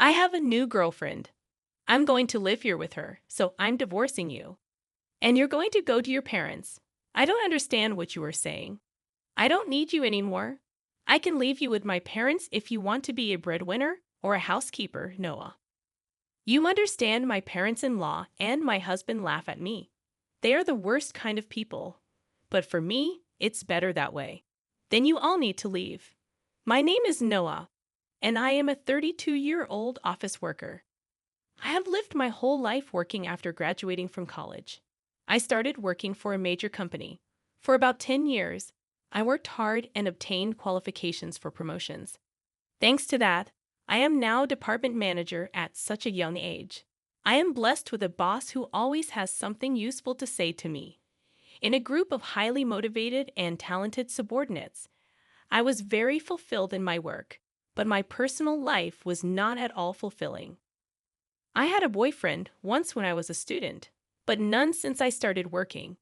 I have a new girlfriend. I'm going to live here with her, so I'm divorcing you. And you're going to go to your parents. I don't understand what you are saying. I don't need you anymore. I can leave you with my parents if you want to be a breadwinner or a housekeeper, Noah. You understand my parents-in-law and my husband laugh at me. They are the worst kind of people. But for me, it's better that way. Then you all need to leave. My name is Noah, and I am a 32-year-old office worker. I have lived my whole life working after graduating from college. I started working for a major company. For about 10 years, I worked hard and obtained qualifications for promotions. Thanks to that, I am now department manager at such a young age. I am blessed with a boss who always has something useful to say to me. In a group of highly motivated and talented subordinates, I was very fulfilled in my work, but my personal life was not at all fulfilling. I had a boyfriend once when I was a student, but none since I started working.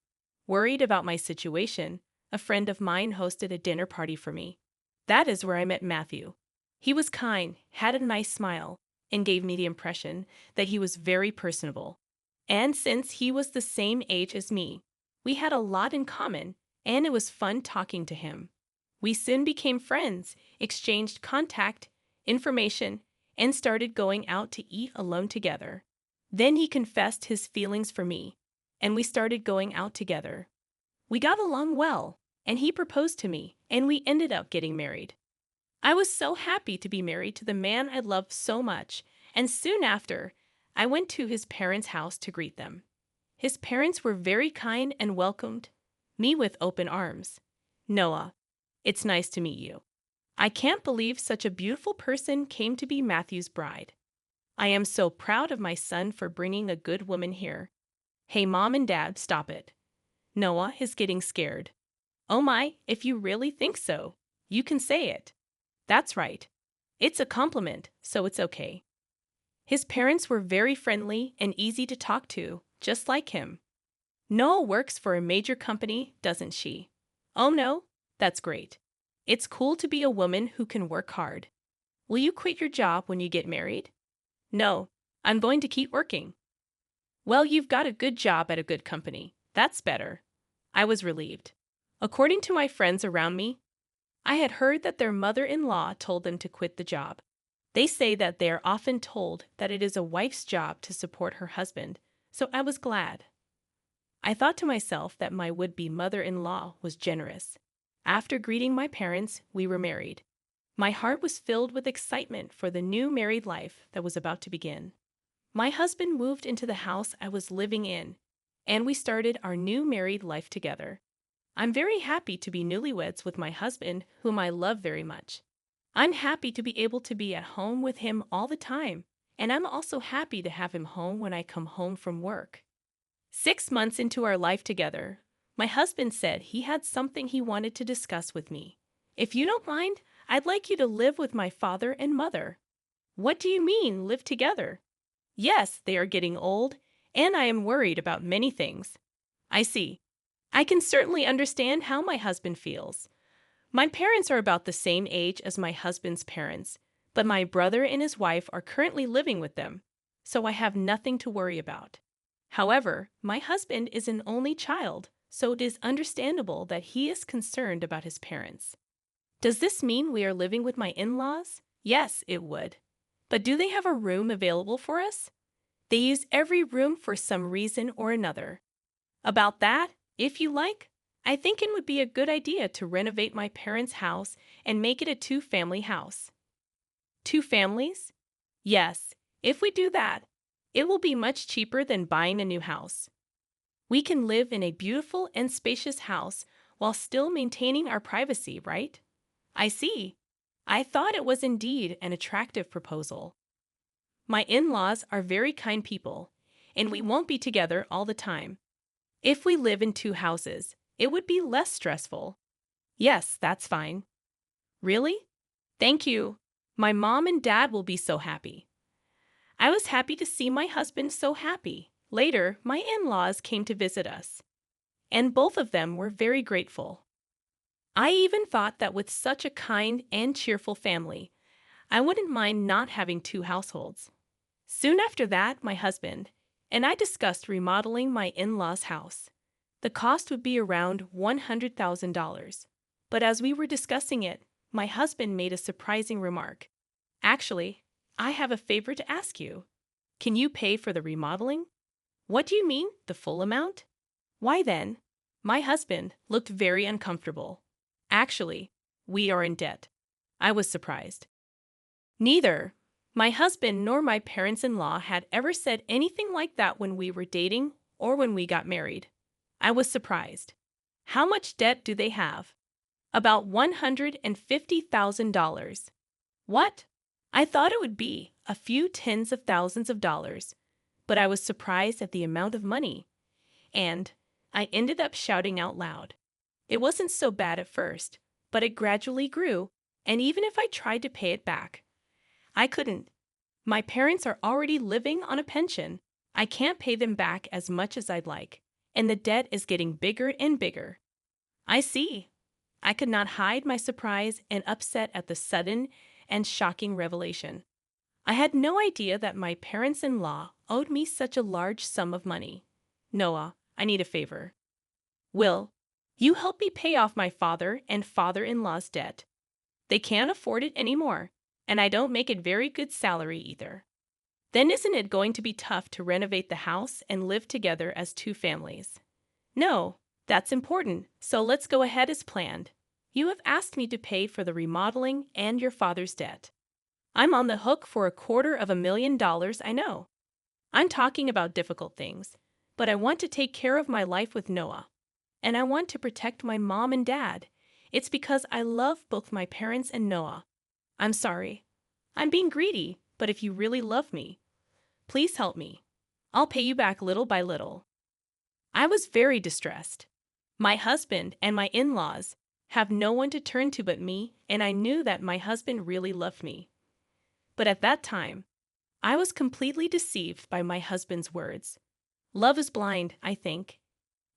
Worried about my situation, a friend of mine hosted a dinner party for me. That is where I met Matthew. He was kind, had a nice smile, and gave me the impression that he was very personable. And since he was the same age as me, we had a lot in common, and it was fun talking to him. We soon became friends, exchanged contact, information, and started going out to eat alone together. Then he confessed his feelings for me, and we started going out together. We got along well, and he proposed to me, and we ended up getting married. I was so happy to be married to the man I loved so much, and soon after, I went to his parents' house to greet them. His parents were very kind and welcomed me with open arms. Noah, it's nice to meet you. I can't believe such a beautiful person came to be Matthew's bride. I am so proud of my son for bringing a good woman here. Hey, Mom and Dad, stop it. Noah is getting scared. Oh my, if you really think so, you can say it. That's right. It's a compliment, so it's okay. His parents were very friendly and easy to talk to, just like him. Noah works for a major company, doesn't she? Oh no, that's great. It's cool to be a woman who can work hard. Will you quit your job when you get married? No, I'm going to keep working. Well, you've got a good job at a good company. That's better. I was relieved. According to my friends around me, I had heard that their mother-in-law told them to quit the job. They say that they are often told that it is a wife's job to support her husband, so I was glad. I thought to myself that my would-be mother-in-law was generous. After greeting my parents, we were married. My heart was filled with excitement for the new married life that was about to begin. My husband moved into the house I was living in, and we started our new married life together. I'm very happy to be newlyweds with my husband, whom I love very much. I'm happy to be able to be at home with him all the time, and I'm also happy to have him home when I come home from work. 6 months into our life together, my husband said he had something he wanted to discuss with me. If you don't mind, I'd like you to live with my father and mother. What do you mean, live together? Yes, they are getting old, and I am worried about many things. I see. I can certainly understand how my husband feels. My parents are about the same age as my husband's parents, but my brother and his wife are currently living with them, so I have nothing to worry about. However, my husband is an only child, so it is understandable that he is concerned about his parents. Does this mean we are living with my in-laws? Yes, it would. But do they have a room available for us? They use every room for some reason or another. About that, if you like, I think it would be a good idea to renovate my parents' house and make it a two-family house. 2 families? Yes, if we do that, it will be much cheaper than buying a new house. We can live in a beautiful and spacious house while still maintaining our privacy, right? I see. I thought it was indeed an attractive proposal. My in-laws are very kind people, and we won't be together all the time. If we live in 2 houses, it would be less stressful. Yes, that's fine. Really? Thank you. My mom and dad will be so happy. I was happy to see my husband so happy. Later, my in-laws came to visit us, and both of them were very grateful. I even thought that with such a kind and cheerful family, I wouldn't mind not having two households. Soon after that, my husband and I discussed remodeling my in-laws' house. The cost would be around $100,000. But as we were discussing it, my husband made a surprising remark. Actually, I have a favor to ask you. Can you pay for the remodeling? What do you mean, the full amount? Why then? My husband looked very uncomfortable. Actually, we are in debt. I was surprised. Neither my husband nor my parents-in-law had ever said anything like that when we were dating or when we got married. I was surprised. How much debt do they have? About $150,000. What? I thought it would be a few tens of thousands of dollars, but I was surprised at the amount of money. And I ended up shouting out loud. It wasn't so bad at first, but it gradually grew, and even if I tried to pay it back, I couldn't. My parents are already living on a pension. I can't pay them back as much as I'd like, and the debt is getting bigger and bigger. I see. I could not hide my surprise and upset at the sudden and shocking revelation. I had no idea that my parents-in-law owed me such a large sum of money. Noah, I need a favor. Will you help me pay off my father and father-in-law's debt? They can't afford it anymore, and I don't make a very good salary either. Then isn't it going to be tough to renovate the house and live together as two families? No, that's important, so let's go ahead as planned. You have asked me to pay for the remodeling and your father's debt. I'm on the hook for $250,000, I know. I'm talking about difficult things, but I want to take care of my life with Noah. And I want to protect my mom and dad. It's because I love both my parents and Noah. I'm sorry. I'm being greedy, but if you really love me, please help me. I'll pay you back little by little. I was very distressed. My husband and my in-laws have no one to turn to but me, and I knew that my husband really loved me. But at that time, I was completely deceived by my husband's words. Love is blind, I think,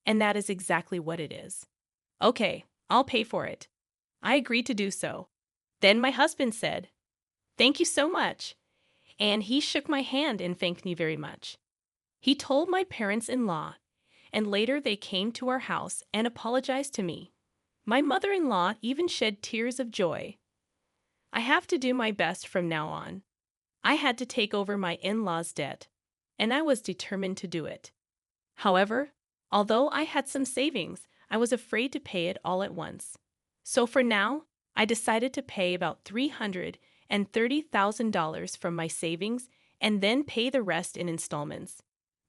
and that is exactly what it is. Okay, I'll pay for it. I agreed to do so. Then my husband said, "Thank you so much," and he shook my hand and thanked me very much. He told my parents-in-law, and later they came to our house and apologized to me. My mother-in-law even shed tears of joy. I have to do my best from now on. I had to take over my in-laws' debt, and I was determined to do it. However, although I had some savings, I was afraid to pay it all at once. So for now, I decided to pay about $330,000 from my savings and then pay the rest in installments.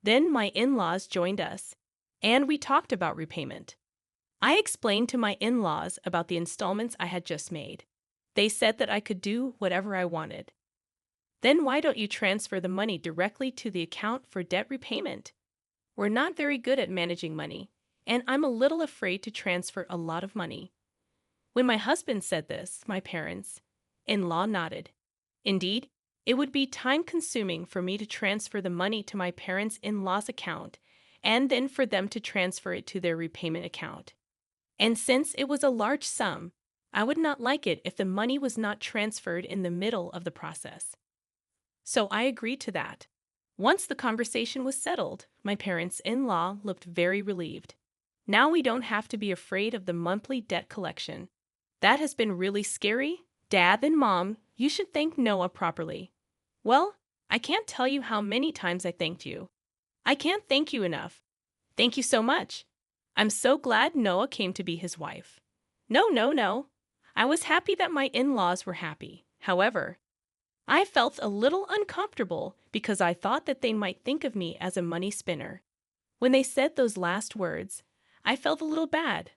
Then my in-laws joined us, and we talked about repayment. I explained to my in-laws about the installments I had just made. They said that I could do whatever I wanted. Then why don't you transfer the money directly to the account for debt repayment? We're not very good at managing money, and I'm a little afraid to transfer a lot of money. When my husband said this, my parents-in-law nodded. Indeed, it would be time-consuming for me to transfer the money to my parents-in-law's account and then for them to transfer it to their repayment account. And since it was a large sum, I would not like it if the money was not transferred in the middle of the process. So I agreed to that. Once the conversation was settled, my parents-in-law looked very relieved. Now we don't have to be afraid of the monthly debt collection. That has been really scary. Dad and Mom, you should thank Noah properly. Well, I can't tell you how many times I thanked you. I can't thank you enough. Thank you so much. I'm so glad Noah came to be his wife. No. I was happy that my in-laws were happy. However, I felt a little uncomfortable because I thought that they might think of me as a money spinner. When they said those last words, I felt a little bad,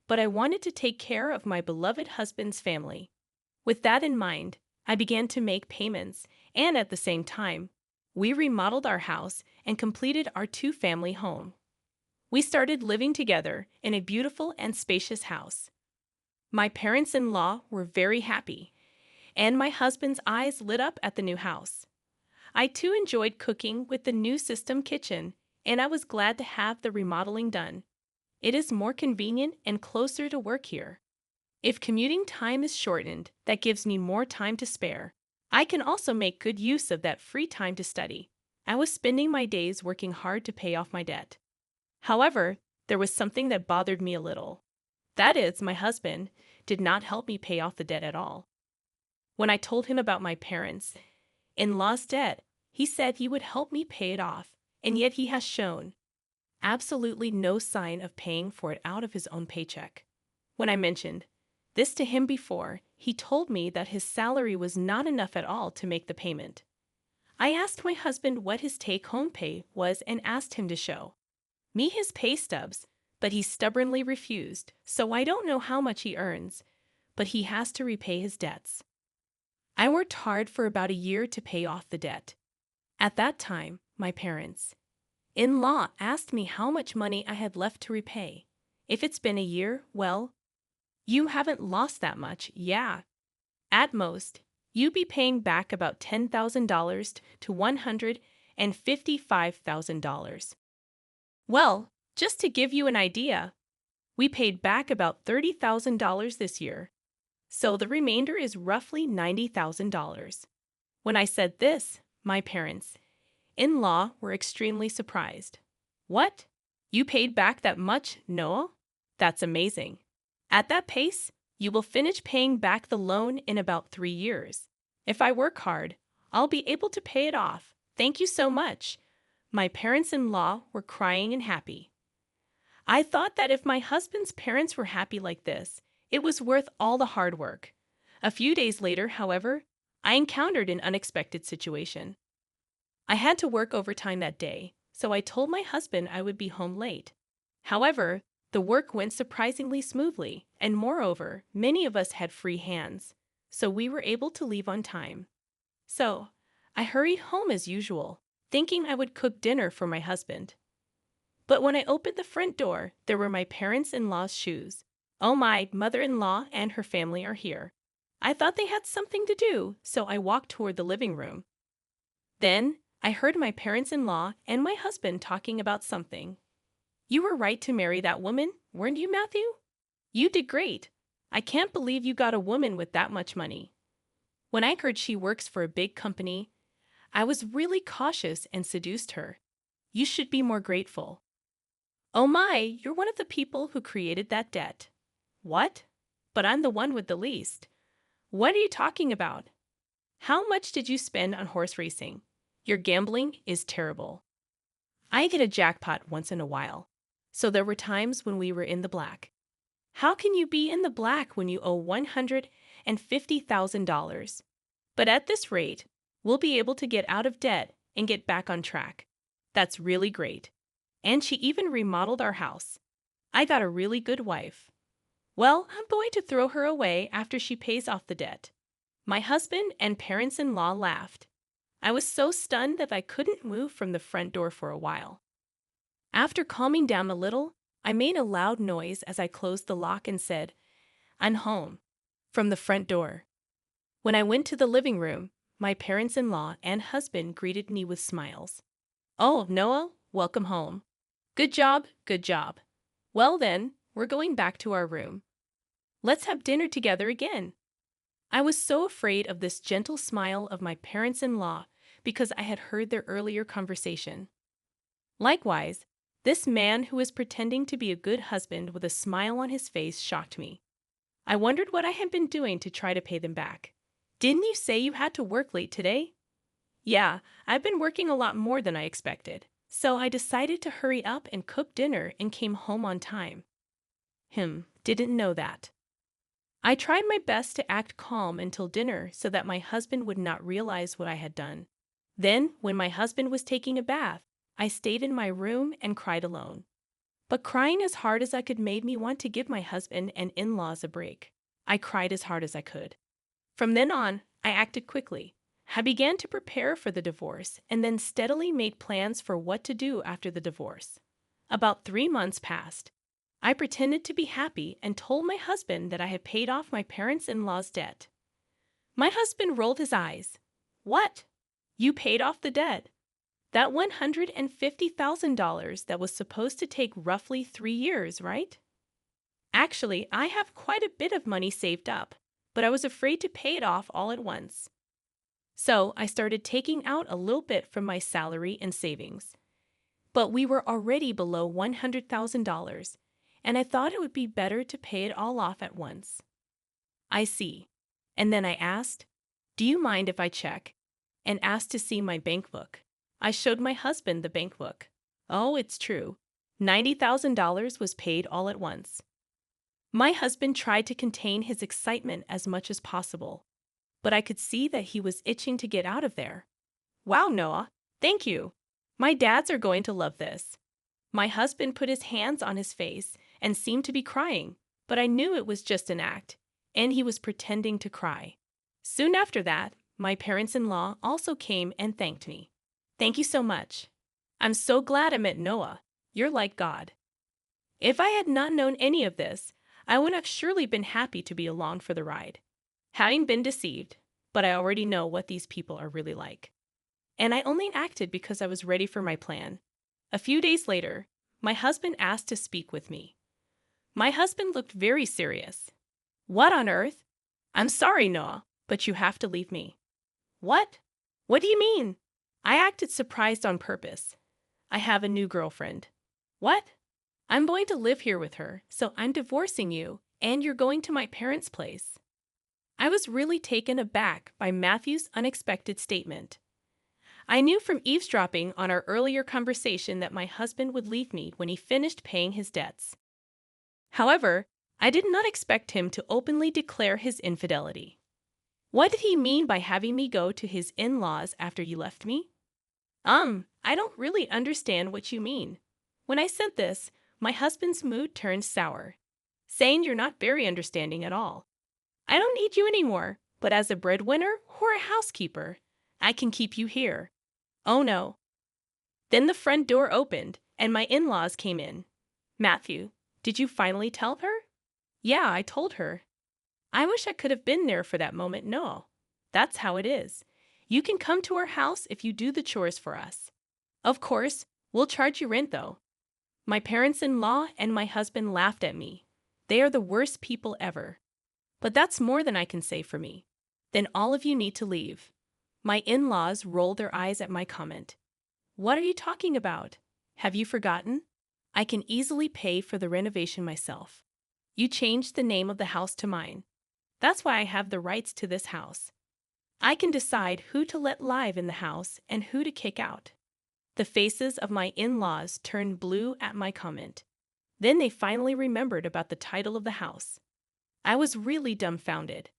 but I wanted to take care of my beloved husband's family. With that in mind, I began to make payments, and at the same time, we remodeled our house and completed our two-family home. We started living together in a beautiful and spacious house. My parents-in-law were very happy, and my husband's eyes lit up at the new house. I too enjoyed cooking with the new system kitchen, and I was glad to have the remodeling done. It is more convenient and closer to work here. If commuting time is shortened, that gives me more time to spare. I can also make good use of that free time to study. I was spending my days working hard to pay off my debt. However, there was something that bothered me a little. That is, my husband did not help me pay off the debt at all. When I told him about my parents' in law's debt, he said he would help me pay it off, and yet he has shown absolutely no sign of paying for it out of his own paycheck. When I mentioned this to him before, he told me that his salary was not enough at all to make the payment. I asked my husband what his take-home pay was and asked him to show me his pay stubs, but he stubbornly refused, so I don't know how much he earns, but he has to repay his debts. I worked hard for about a year to pay off the debt. At that time, my parents in law asked me how much money I had left to repay. If it's been a year, well, you haven't lost that much, yeah. At most, you'd be paying back about $10,000 to $155,000. Well, just to give you an idea, we paid back about $30,000 this year, so the remainder is roughly $90,000. When I said this, my parents in law were extremely surprised. What? You paid back that much, Noah? That's amazing. At that pace, you will finish paying back the loan in about 3 years. If I work hard, I'll be able to pay it off. Thank you so much. My parents-in-law were crying and happy. I thought that if my husband's parents were happy like this, it was worth all the hard work. A few days later, however, I encountered an unexpected situation. I had to work overtime that day, so I told my husband I would be home late. However, the work went surprisingly smoothly, and moreover, many of us had free hands, so we were able to leave on time. So, I hurried home as usual, thinking I would cook dinner for my husband. But when I opened the front door, there were my parents-in-law's shoes. Oh, my mother-in-law and her family are here. I thought they had something to do, so I walked toward the living room. Then, I heard my parents-in-law and my husband talking about something. You were right to marry that woman, weren't you, Matthew? You did great. I can't believe you got a woman with that much money. When I heard she works for a big company, I was really cautious and seduced her. You should be more grateful. Oh my, you're one of the people who created that debt. What? But I'm the one with the least. What are you talking about? How much did you spend on horse racing? Your gambling is terrible. I get a jackpot once in a while, so there were times when we were in the black. How can you be in the black when you owe $150,000? But at this rate, we'll be able to get out of debt and get back on track. That's really great. And she even remodeled our house. I got a really good wife. Well, I'm going to throw her away after she pays off the debt. My husband and parents-in-law laughed. I was so stunned that I couldn't move from the front door for a while. After calming down a little, I made a loud noise as I closed the lock and said, "I'm home," from the front door. When I went to the living room, my parents-in-law and husband greeted me with smiles. "Oh, Noah, welcome home. Good job, good job. Well then, we're going back to our room. Let's have dinner together again." I was so afraid of this gentle smile of my parents-in-law because I had heard their earlier conversation. Likewise, this man who was pretending to be a good husband with a smile on his face shocked me. I wondered what I had been doing to try to pay them back. "Didn't you say you had to work late today?" "Yeah, I've been working a lot more than I expected, so I decided to hurry up and cook dinner and came home on time." Didn't know that. I tried my best to act calm until dinner so that my husband would not realize what I had done. Then, when my husband was taking a bath, I stayed in my room and cried alone. But crying as hard as I could made me want to give my husband and in-laws a break. I cried as hard as I could. From then on, I acted quickly. I began to prepare for the divorce and then steadily made plans for what to do after the divorce. About 3 months passed. I pretended to be happy and told my husband that I had paid off my parents-in-law's debt. My husband rolled his eyes. "What? You paid off the debt? That $150,000 that was supposed to take roughly 3 years, right?" "Actually, I have quite a bit of money saved up, but I was afraid to pay it off all at once." So I started taking out a little bit from my salary and savings. But we were already below $100,000, and I thought it would be better to pay it all off at once. I see. And then I asked, "Do you mind if I check?" And asked to see my bank book. I showed my husband the bank book. Oh, it's true. $90,000 was paid all at once. My husband tried to contain his excitement as much as possible, but I could see that he was itching to get out of there. Wow, Noah, thank you. My dads are going to love this. My husband put his hands on his face and seemed to be crying, but I knew it was just an act, and he was pretending to cry. Soon after that, my parents-in-law also came and thanked me. Thank you so much. I'm so glad I met Noah. You're like God. If I had not known any of this, I would have surely been happy to be along for the ride. Having been deceived, but I already know what these people are really like. And I only acted because I was ready for my plan. A few days later, my husband asked to speak with me. My husband looked very serious. What on earth? I'm sorry, Noah, but you have to leave me. What? What do you mean? I acted surprised on purpose. I have a new girlfriend. What? I'm going to live here with her, so I'm divorcing you, and you're going to my parents' place. I was really taken aback by Matthew's unexpected statement. I knew from eavesdropping on our earlier conversation that my husband would leave me when he finished paying his debts. However, I did not expect him to openly declare his infidelity. What did he mean by having me go to his in-laws after you left me? I don't really understand what you mean. When I said this, my husband's mood turned sour, saying you're not very understanding at all. I don't need you anymore, but as a breadwinner or a housekeeper, I can keep you here. Oh no. Then the front door opened, and my in-laws came in. Matthew, did you finally tell her? Yeah, I told her. I wish I could have been there for that moment. No. That's how it is. You can come to our house if you do the chores for us. Of course, we'll charge you rent though. My parents-in-law and my husband laughed at me. They are the worst people ever. But that's more than I can say for me. Then all of you need to leave. My in-laws rolled their eyes at my comment. What are you talking about? Have you forgotten? I can easily pay for the renovation myself. You changed the name of the house to mine. That's why I have the rights to this house. I can decide who to let live in the house and who to kick out. The faces of my in-laws turned blue at my comment. Then they finally remembered about the title of the house. I was really dumbfounded.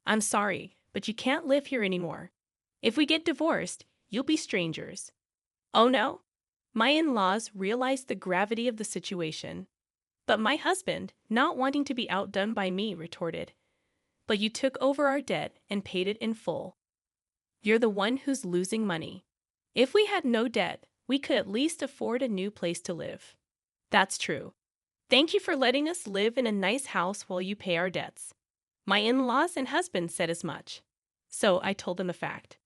I'm sorry, but you can't live here anymore. If we get divorced, you'll be strangers. Oh no? My in-laws realized the gravity of the situation. But my husband, not wanting to be outdone by me, retorted, "But you took over our debt and paid it in full. You're the one who's losing money. If we had no debt, we could at least afford a new place to live." That's true. Thank you for letting us live in a nice house while you pay our debts. My in-laws and husband said as much. So I told them the fact.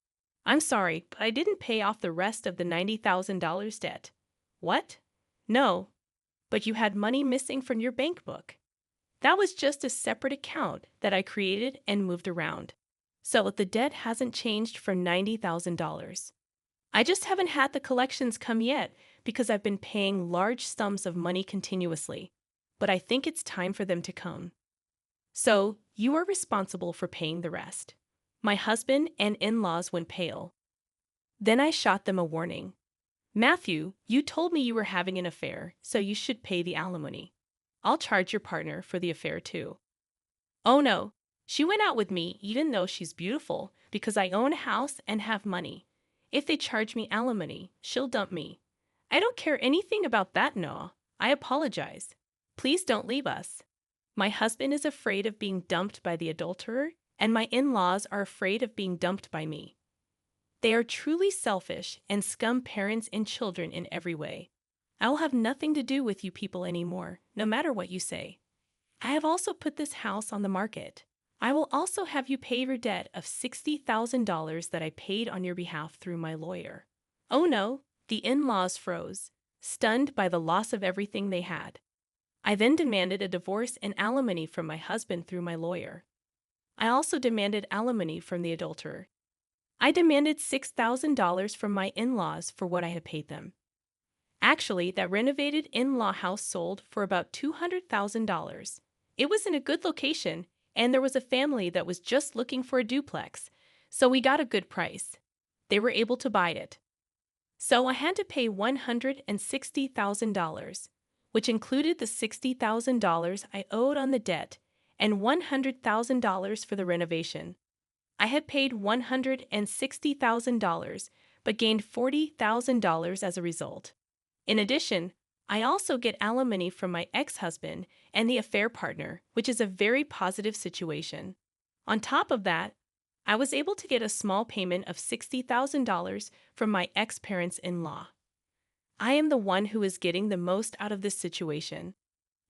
I'm sorry, but I didn't pay off the rest of the $90,000 debt. What? No. But you had money missing from your bank book. That was just a separate account that I created and moved around. So the debt hasn't changed for $90,000. I just haven't had the collections come yet because I've been paying large sums of money continuously. But I think it's time for them to come. So you are responsible for paying the rest. My husband and in-laws went pale. Then I shot them a warning. Matthew, you told me you were having an affair, so you should pay the alimony. I'll charge your partner for the affair too. Oh no, she went out with me even though she's beautiful because I own a house and have money. If they charge me alimony, she'll dump me. I don't care anything about that, Noah. I apologize. Please don't leave us. My husband is afraid of being dumped by the adulterer, and my in-laws are afraid of being dumped by me. They are truly selfish and scum parents and children in every way. I will have nothing to do with you people anymore, no matter what you say. I have also put this house on the market. I will also have you pay your debt of $60,000 that I paid on your behalf through my lawyer. Oh no, the in-laws froze, stunned by the loss of everything they had. I then demanded a divorce and alimony from my husband through my lawyer. I also demanded alimony from the adulterer. I demanded $6,000 from my in-laws for what I had paid them. Actually, that renovated in-law house sold for about $200,000. It was in a good location, and there was a family that was just looking for a duplex, so we got a good price. They were able to buy it. So I had to pay $160,000, which included the $60,000 I owed on the debt and $100,000 for the renovation. I had paid $160,000 but gained $40,000 as a result. In addition, I also get alimony from my ex-husband and the affair partner, which is a very positive situation. On top of that, I was able to get a small payment of $60,000 from my ex-parents-in-law. I am the one who is getting the most out of this situation.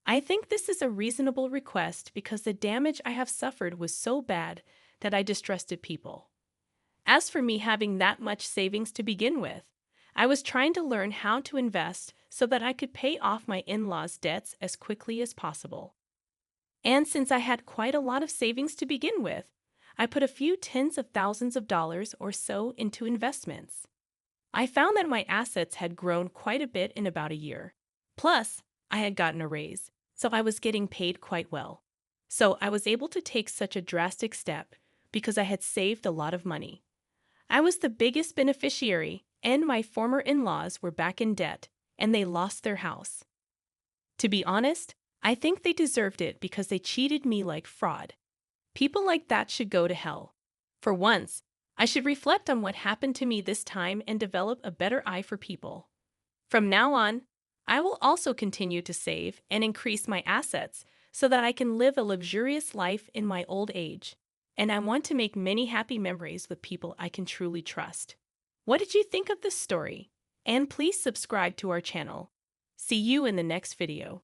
I think this is a reasonable request because the damage I have suffered was so bad that I distrusted people. As for me having that much savings to begin with, I was trying to learn how to invest so that I could pay off my in-laws' debts as quickly as possible. And since I had quite a lot of savings to begin with, I put a few tens of thousands of dollars or so into investments. I found that my assets had grown quite a bit in about a year. Plus, I had gotten a raise, so I was getting paid quite well. So I was able to take such a drastic step because I had saved a lot of money. I was the biggest beneficiary, and my former in-laws were back in debt, and they lost their house. To be honest, I think they deserved it because they cheated me like fraud. People like that should go to hell. For once, I should reflect on what happened to me this time and develop a better eye for people. From now on, I will also continue to save and increase my assets so that I can live a luxurious life in my old age. And I want to make many happy memories with people I can truly trust. What did you think of this story? And please subscribe to our channel. See you in the next video.